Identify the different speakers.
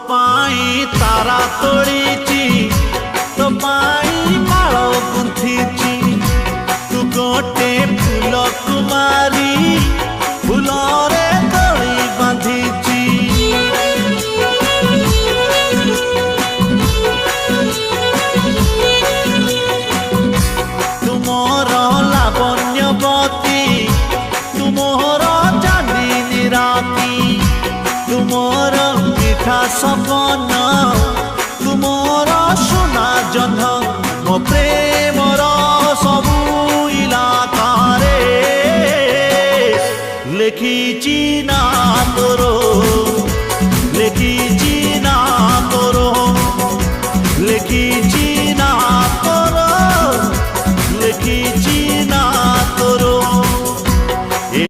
Speaker 1: पाई तारा तोड़ीची तो पाई माल गुंथीची तू गोटे फूल कुमारी फूलरे दड़ी बांधीची तुमर लावण्यवती तुमर चांदनी राती तुमर मिठा सपन तुमर सोना जन्ह मो प्रेमर सबू इलाकारे लिखिची ना तोर